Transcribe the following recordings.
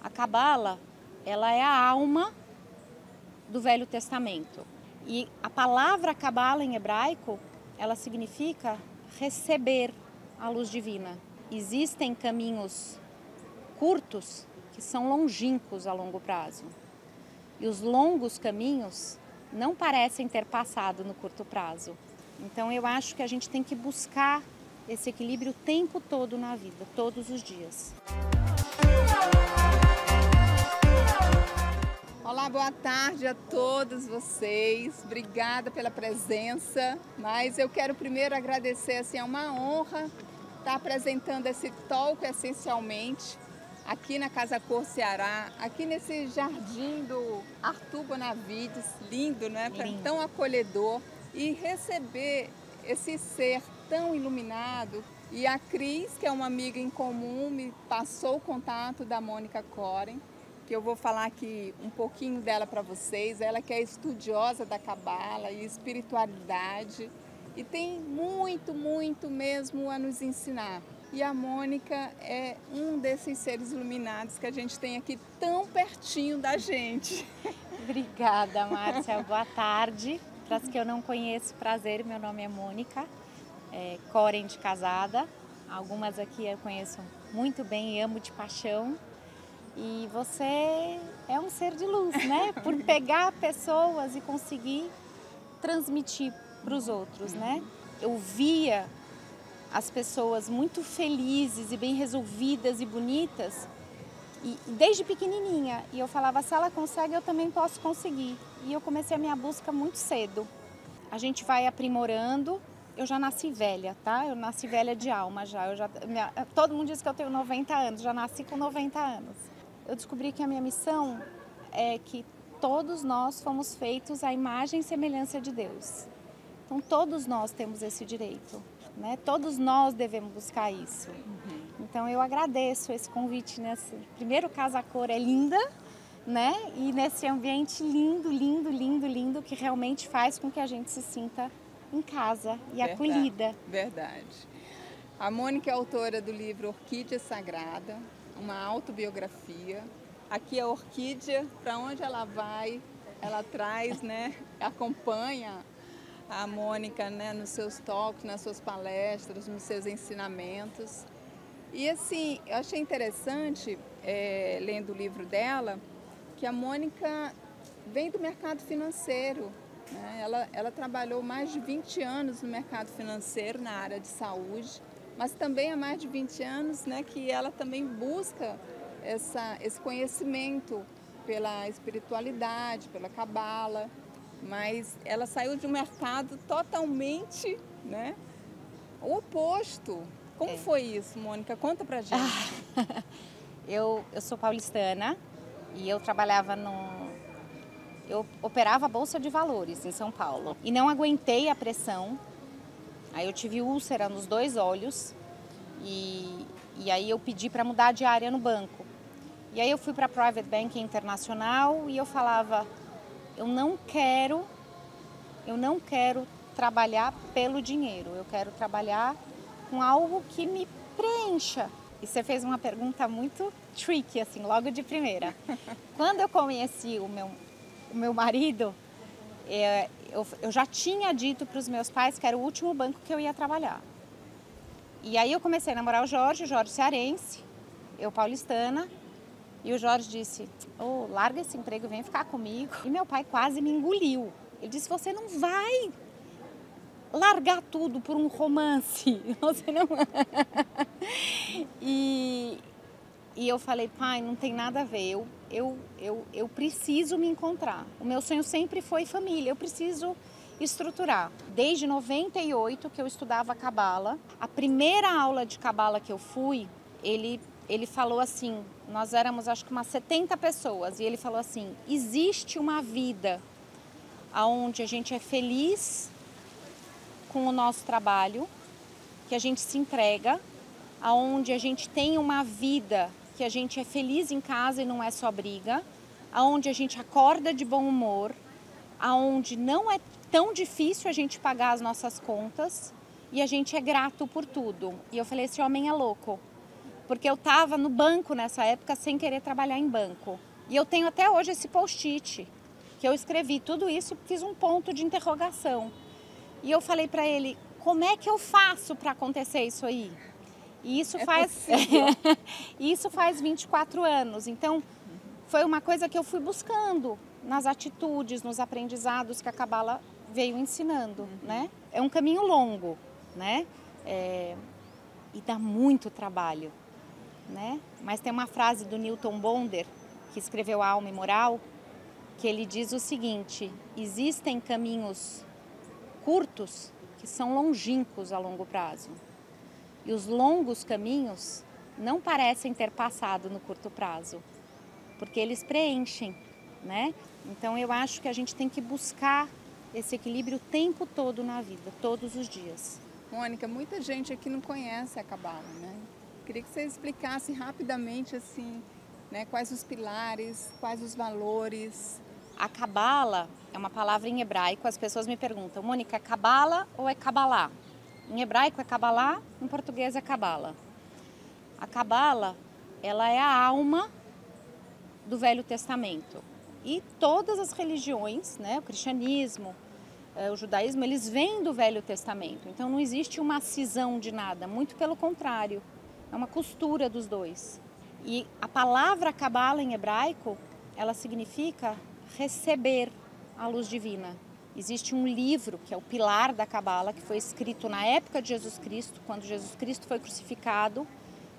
A Cabala, ela é a alma do Velho Testamento. E a palavra Cabala em hebraico, ela significa receber a luz divina. Existem caminhos curtos que são longínquos a longo prazo. E os longos caminhos não parecem ter passado no curto prazo. Então eu acho que a gente tem que buscar esse equilíbrio o tempo todo na vida, todos os dias. Olá, boa tarde a todos vocês. Obrigada pela presença. Mas eu quero primeiro agradecer, assim, é uma honra estar apresentando esse talk essencialmente aqui na Casa Cor Ceará, aqui nesse jardim do Arthur Bonavides, lindo, né? Lindo. Tão acolhedor, e receber esse ser tão iluminado. E a Cris, que é uma amiga em comum, me passou o contato da Mônica Koren, que eu vou falar aqui um pouquinho dela para vocês. Ela que é estudiosa da Cabala e espiritualidade e tem muito, muito mesmo a nos ensinar. E a Mônica é um desses seres iluminados que a gente tem aqui tão pertinho da gente. Obrigada, Márcia. Boa tarde. Para as que eu não conheço, prazer, meu nome é Mônica, Koren de casada. Algumas aqui eu conheço muito bem e amo de paixão. E você é um ser de luz, né? Por pegar pessoas e conseguir transmitir para os outros, né? Eu via as pessoas muito felizes e bem resolvidas e bonitas, e desde pequenininha. E eu falava, se ela consegue, eu também posso conseguir. E eu comecei a minha busca muito cedo. A gente vai aprimorando. Eu já nasci velha, tá? Eu nasci velha de alma já. Todo mundo diz que eu tenho 90 anos, já nasci com 90 anos. Eu descobri que a minha missão é que todos nós fomos feitos à imagem e semelhança de Deus. Então todos nós temos esse direito, né? Todos nós devemos buscar isso. Então eu agradeço esse convite nesse primeiro Casa Cor, é linda, né? E nesse ambiente lindo, lindo, lindo, lindo, que realmente faz com que a gente se sinta em casa e acolhida. Verdade. A Mônica é autora do livro Orquídea Sagrada, uma autobiografia. Aqui é a orquídea, para onde ela vai, ela traz, né? Acompanha a Mônica, né, nos seus talks, nas suas palestras, nos seus ensinamentos. E assim, eu achei interessante, lendo o livro dela, que a Mônica vem do mercado financeiro, né? Ela trabalhou mais de 20 anos no mercado financeiro, na área de saúde, mas também há mais de 20 anos, né, que ela também busca esse conhecimento pela espiritualidade, pela Cabala, mas ela saiu de um mercado totalmente, né, o oposto. Como foi isso, Mônica? Conta pra gente. Eu sou paulistana e eu trabalhava eu operava a Bolsa de Valores em São Paulo e não aguentei a pressão. Aí eu tive úlcera nos 2 olhos e aí eu pedi para mudar de área no banco. E aí eu fui para Private Banking Internacional e eu falava, eu não quero trabalhar pelo dinheiro, eu quero trabalhar com algo que me preencha. E você fez uma pergunta muito tricky, assim, logo de primeira. Quando eu conheci o meu marido, eu já tinha dito para os meus pais que era o último banco que eu ia trabalhar. E aí eu comecei a namorar o Jorge cearense, eu paulistana, e o Jorge disse, larga esse emprego e vem ficar comigo. E meu pai quase me engoliu. Ele disse, você não vai largar tudo por um romance. Você não... E eu falei, pai, não tem nada a ver, eu preciso me encontrar. O meu sonho sempre foi família, eu preciso estruturar. Desde 98 que eu estudava Cabala, a primeira aula de Cabala que eu fui, ele falou assim, nós éramos acho que umas 70 pessoas, e ele falou assim, existe uma vida onde a gente é feliz com o nosso trabalho, que a gente se entrega, onde a gente tem uma vida que a gente é feliz em casa e não é só briga, onde a gente acorda de bom humor, onde não é tão difícil a gente pagar as nossas contas e a gente é grato por tudo. E eu falei, esse homem é louco, porque eu estava no banco nessa época sem querer trabalhar em banco. E eu tenho até hoje esse post-it, que eu escrevi tudo isso e fiz um ponto de interrogação. E eu falei para ele, como é que eu faço para acontecer isso aí? E isso isso faz 24 anos. Então, foi uma coisa que eu fui buscando nas atitudes, nos aprendizados que a Cabala veio ensinando, né? É um caminho longo, né? E dá muito trabalho, né? Mas tem uma frase do Newton Bonder, que escreveu A Alma e Moral, que ele diz o seguinte: existem caminhos curtos que são longínquos a longo prazo. E os longos caminhos não parecem ter passado no curto prazo, porque eles preenchem, né? Então eu acho que a gente tem que buscar esse equilíbrio o tempo todo na vida, todos os dias. Mônica, muita gente aqui não conhece a Cabala, né? Queria que você explicasse rapidamente assim, né, quais os pilares, quais os valores. A Cabala é uma palavra em hebraico, as pessoas me perguntam, Mônica, é Cabala ou é Cabalá? Em hebraico é Cabalá, em português é Cabala. A Cabala, ela é a alma do Velho Testamento. E todas as religiões, né, o cristianismo, o judaísmo, eles vêm do Velho Testamento. Então não existe uma cisão de nada, muito pelo contrário. É uma costura dos dois. E a palavra Cabala em hebraico, ela significa receber a luz divina. Existe um livro, que é o Pilar da Cabala, que foi escrito na época de Jesus Cristo, quando Jesus Cristo foi crucificado.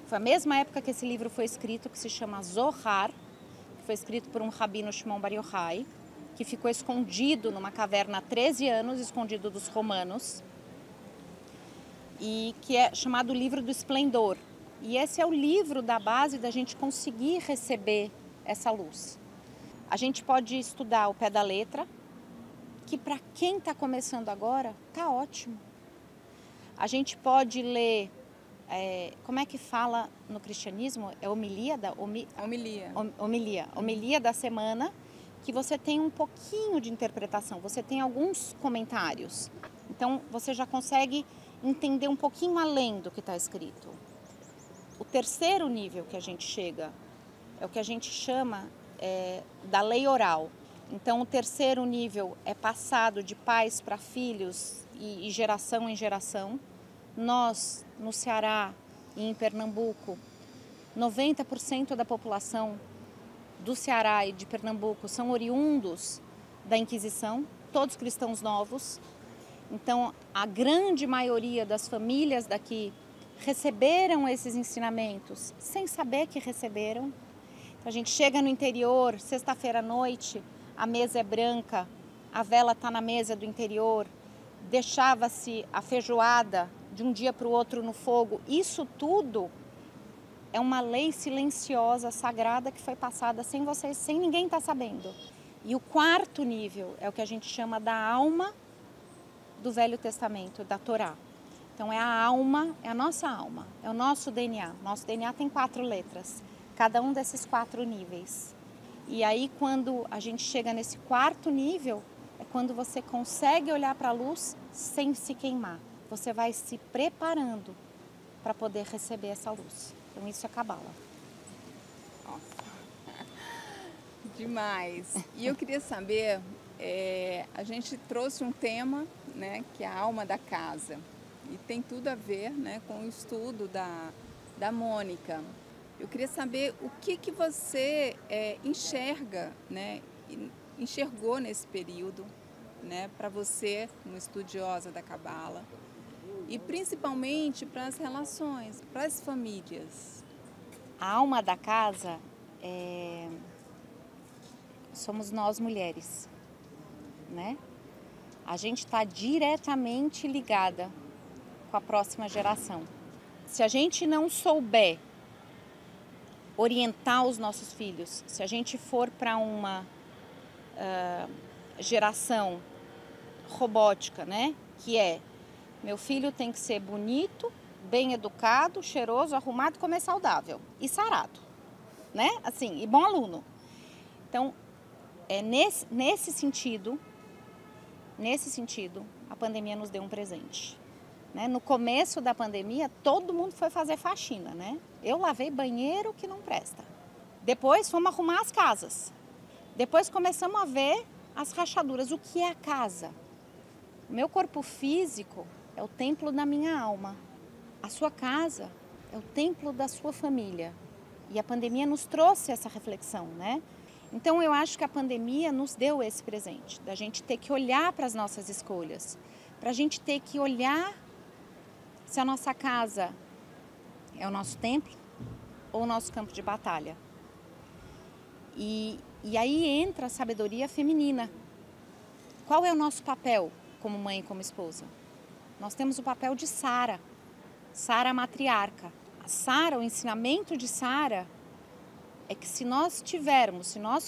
Foi a mesma época que esse livro foi escrito, que se chama Zohar, que foi escrito por um rabino Shimon Bar Yochai, que ficou escondido numa caverna há 13 anos, escondido dos romanos, e que é chamado Livro do Esplendor. E esse é o livro da base da gente conseguir receber essa luz. A gente pode estudar o pé da letra, que para quem está começando agora, tá ótimo. A gente pode ler, como é que fala no cristianismo? É homilia da semana, que você tem um pouquinho de interpretação, você tem alguns comentários. Então, você já consegue entender um pouquinho além do que está escrito. O terceiro nível que a gente chega é o que a gente chama da lei oral. Então, o terceiro nível é passado de pais para filhos e geração em geração. Nós, no Ceará e em Pernambuco, 90% da população do Ceará e de Pernambuco são oriundos da Inquisição, todos cristãos novos. Então, a grande maioria das famílias daqui receberam esses ensinamentos sem saber que receberam. Então, a gente chega no interior, sexta-feira à noite, a mesa é branca, a vela está na mesa do interior, deixava-se a feijoada de um dia para o outro no fogo. Isso tudo é uma lei silenciosa, sagrada, que foi passada sem vocês, sem ninguém estar sabendo. E o quarto nível é o que a gente chama da alma do Velho Testamento, da Torá. Então é a alma, é a nossa alma, é o nosso DNA. Nosso DNA tem 4 letras, cada um desses 4 níveis. E aí quando a gente chega nesse quarto nível, é quando você consegue olhar para a luz sem se queimar. Você vai se preparando para poder receber essa luz. Então isso é Cabala. Nossa, demais. E eu queria saber, a gente trouxe um tema, né, que é a alma da casa. E tem tudo a ver, né, com o estudo da Mônica. Eu queria saber o que você enxerga, né, enxergou nesse período, né, para você, uma estudiosa da Cabala, e principalmente para as relações, para as famílias. A alma da casa somos nós mulheres, né? A gente está diretamente ligada com a próxima geração. Se a gente não souber orientar os nossos filhos, se a gente for para uma geração robótica, né? Que meu filho tem que ser bonito, bem educado, cheiroso, arrumado, comer saudável e sarado, né? Assim, e bom aluno. Então, nesse sentido, a pandemia nos deu um presente. né? No começo da pandemia, todo mundo foi fazer faxina, né? Eu lavei banheiro que não presta. Depois fomos arrumar as casas. Depois começamos a ver as rachaduras. O que é a casa? O meu corpo físico é o templo da minha alma. A sua casa é o templo da sua família. E a pandemia nos trouxe essa reflexão, né? Então eu acho que a pandemia nos deu esse presente, da gente ter que olhar para as nossas escolhas, para a gente ter que olhar se a nossa casa é o nosso templo ou o nosso campo de batalha. E aí entra a sabedoria feminina. Qual é o nosso papel como mãe e como esposa? Nós temos o papel de Sara, Sara a matriarca. A Sara, o ensinamento de Sara é que se nós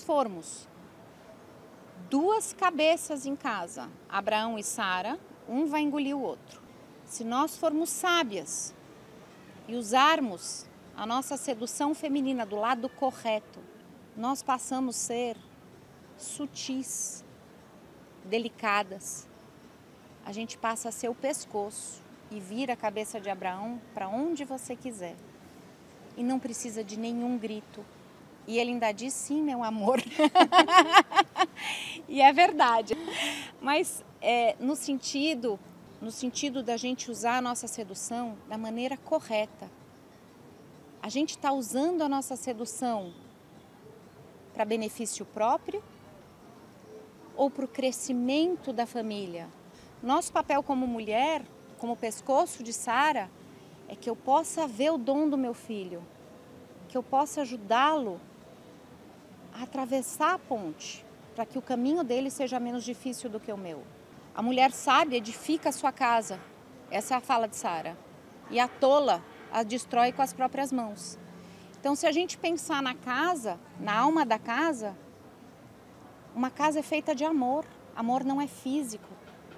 formos duas cabeças em casa, Abraão e Sara, um vai engolir o outro. Se nós formos sábias e usarmos a nossa sedução feminina do lado correto, nós passamos a ser sutis, delicadas. A gente passa a ser o pescoço e vira a cabeça de Abraão para onde você quiser. E não precisa de nenhum grito. E ele ainda diz, sim, meu amor. E é verdade. Mas no sentido da gente usar a nossa sedução da maneira correta. A gente está usando a nossa sedução para benefício próprio ou para o crescimento da família? Nosso papel como mulher, como pescoço de Sara, é que eu possa ver o dom do meu filho, que eu possa ajudá-lo a atravessar a ponte, para que o caminho dele seja menos difícil do que o meu. A mulher sábia edifica a sua casa, essa é a fala de Sara, e a tola a destrói com as próprias mãos. Então, se a gente pensar na casa, na alma da casa, uma casa é feita de amor, amor não é físico,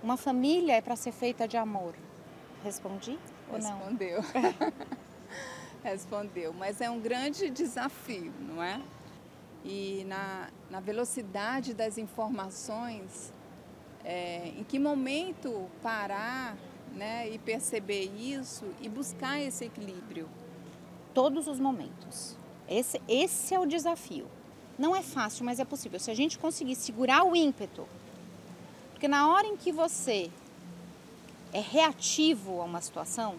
uma família é para ser feita de amor. Respondi ou não? Respondeu. Respondeu, mas é um grande desafio, não é? E na velocidade das informações, em que momento parar, né, e perceber isso e buscar esse equilíbrio? Todos os momentos. Esse é o desafio. Não é fácil, mas é possível. Se a gente conseguir segurar o ímpeto, porque na hora em que você é reativo a uma situação,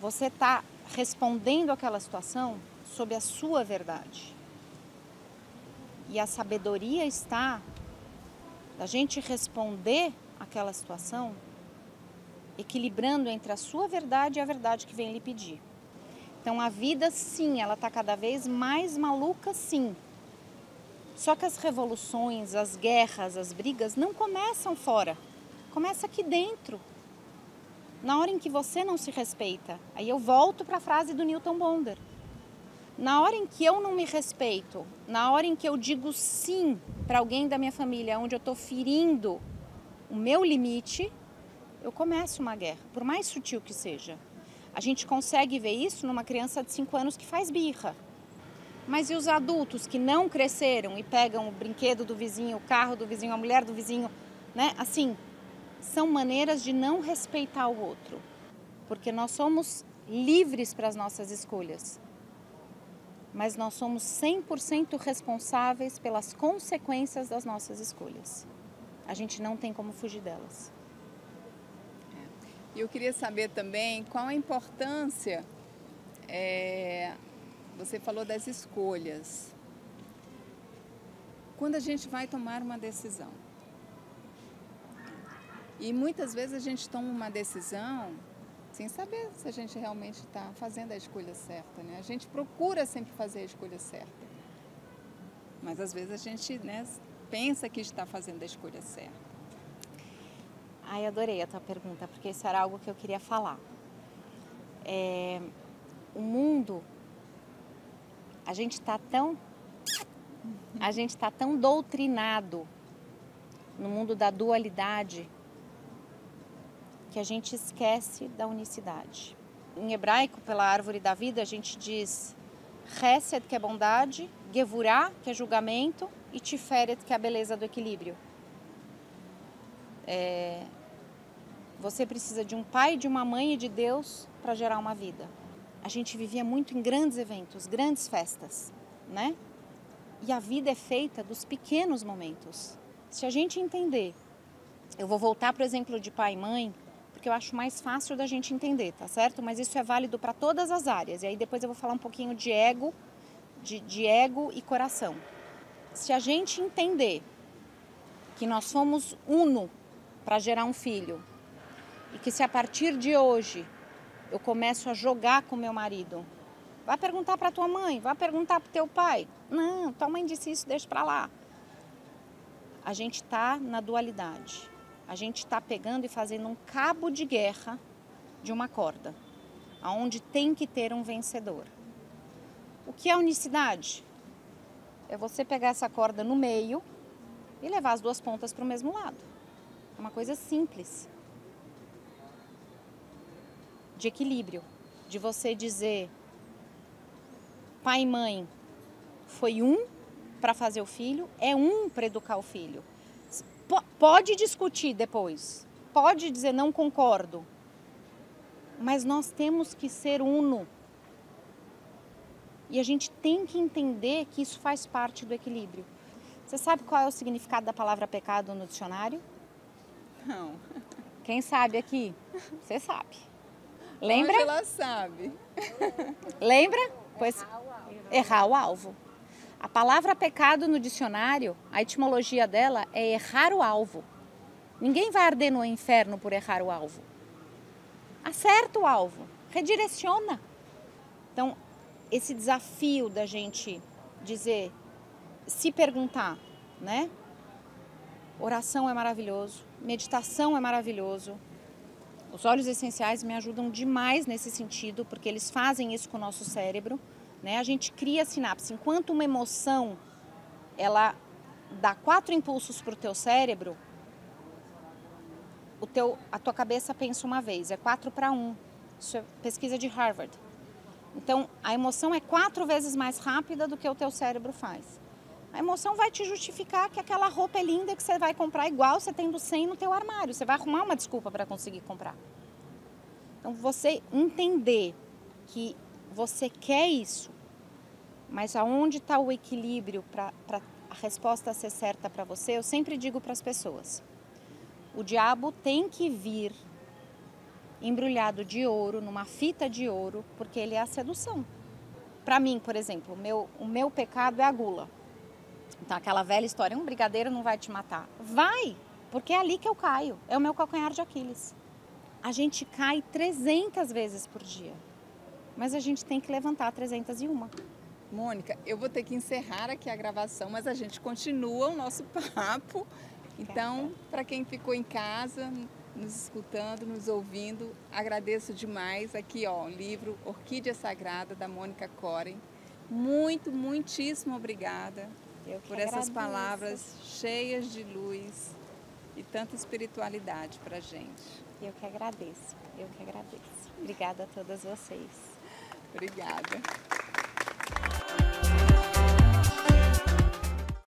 você está respondendo àquela situação sob a sua verdade. E a sabedoria está da gente responder àquela situação equilibrando entre a sua verdade e a verdade que vem lhe pedir. Então a vida, sim, ela está cada vez mais maluca, sim. Só que as revoluções, as guerras, as brigas não começam fora, começa aqui dentro. Na hora em que você não se respeita, aí eu volto para a frase do Newton Bonder. Na hora em que eu não me respeito, na hora em que eu digo sim para alguém da minha família, onde eu estou ferindo o meu limite, eu começo uma guerra, por mais sutil que seja. A gente consegue ver isso numa criança de 5 anos que faz birra. Mas e os adultos que não cresceram e pegam o brinquedo do vizinho, o carro do vizinho, a mulher do vizinho, né? Assim, são maneiras de não respeitar o outro. Porque nós somos livres para as nossas escolhas. Mas nós somos 100% responsáveis pelas consequências das nossas escolhas. A gente não tem como fugir delas. E eu queria saber também qual a importância, você falou das escolhas. Quando a gente vai tomar uma decisão. E muitas vezes a gente toma uma decisão sem saber se a gente realmente está fazendo a escolha certa, né? A gente procura sempre fazer a escolha certa. Mas às vezes a gente, né, pensa que está fazendo a escolha certa. Ai, adorei a tua pergunta, porque isso era algo que eu queria falar. O mundo, a gente está tão doutrinado no mundo da dualidade que a gente esquece da unicidade. Em hebraico, pela árvore da vida, a gente diz Hesed, que é bondade, Gevurah, que é julgamento, e Tiferet, que é a beleza do equilíbrio. Você precisa de um pai, de uma mãe e de Deus para gerar uma vida. A gente vivia muito em grandes eventos, grandes festas, né? E a vida é feita dos pequenos momentos. Se a gente entender, eu vou voltar para o exemplo de pai e mãe, porque eu acho mais fácil da gente entender, tá certo? Mas isso é válido para todas as áreas. E aí depois eu vou falar um pouquinho de ego, de ego e coração. Se a gente entender que nós somos uno para gerar um filho, e que se a partir de hoje eu começo a jogar com meu marido, vai perguntar para tua mãe, vai perguntar para teu pai. Não, tua mãe disse isso, deixa para lá. A gente está na dualidade. A gente está pegando e fazendo um cabo de guerra de uma corda, onde tem que ter um vencedor. O que é unicidade? É você pegar essa corda no meio e levar as duas pontas para o mesmo lado. É uma coisa simples. De equilíbrio. De você dizer, pai e mãe foi um para fazer o filho, é um para educar o filho. Pode discutir depois, pode dizer não concordo, mas nós temos que ser uno. E a gente tem que entender que isso faz parte do equilíbrio. Você sabe qual é o significado da palavra pecado no dicionário? Não. Quem sabe aqui? Você sabe. Lembra? Hoje ela sabe. Lembra? Pois errar o alvo. A palavra pecado no dicionário, a etimologia dela é errar o alvo. Ninguém vai arder no inferno por errar o alvo. Acerta o alvo, redireciona. Então, esse desafio da gente dizer, se perguntar, né? Oração é maravilhoso, meditação é maravilhoso. Os óleos essenciais me ajudam demais nesse sentido, porque eles fazem isso com o nosso cérebro. Né? A gente cria sinapse. Enquanto uma emoção, ela dá 4 impulsos para o teu cérebro, a tua cabeça pensa uma vez, é 4-1. Isso é pesquisa de Harvard. Então, a emoção é 4 vezes mais rápida do que o teu cérebro faz. A emoção vai te justificar que aquela roupa é linda que você vai comprar igual você tendo 100 no teu armário. Você vai arrumar uma desculpa para conseguir comprar. Então, você entender que você quer isso, mas aonde está o equilíbrio para a resposta ser certa para você, eu sempre digo para as pessoas, o diabo tem que vir embrulhado de ouro, numa fita de ouro, porque ele é a sedução. Para mim, por exemplo, o meu pecado é a gula. Então, aquela velha história, um brigadeiro não vai te matar. Vai, porque é ali que eu caio, é o meu calcanhar de Aquiles. A gente cai 300 vezes por dia, mas a gente tem que levantar 301. Mônica, eu vou ter que encerrar aqui a gravação, mas a gente continua o nosso papo. Então, para quem ficou em casa, nos escutando, nos ouvindo, agradeço demais. Aqui, ó, o livro Orquídea Sagrada, da Mônica Koren. Muitíssimo obrigada por essas palavras cheias de luz e tanta espiritualidade para a gente. Eu que agradeço. Obrigada a todas vocês. Obrigada.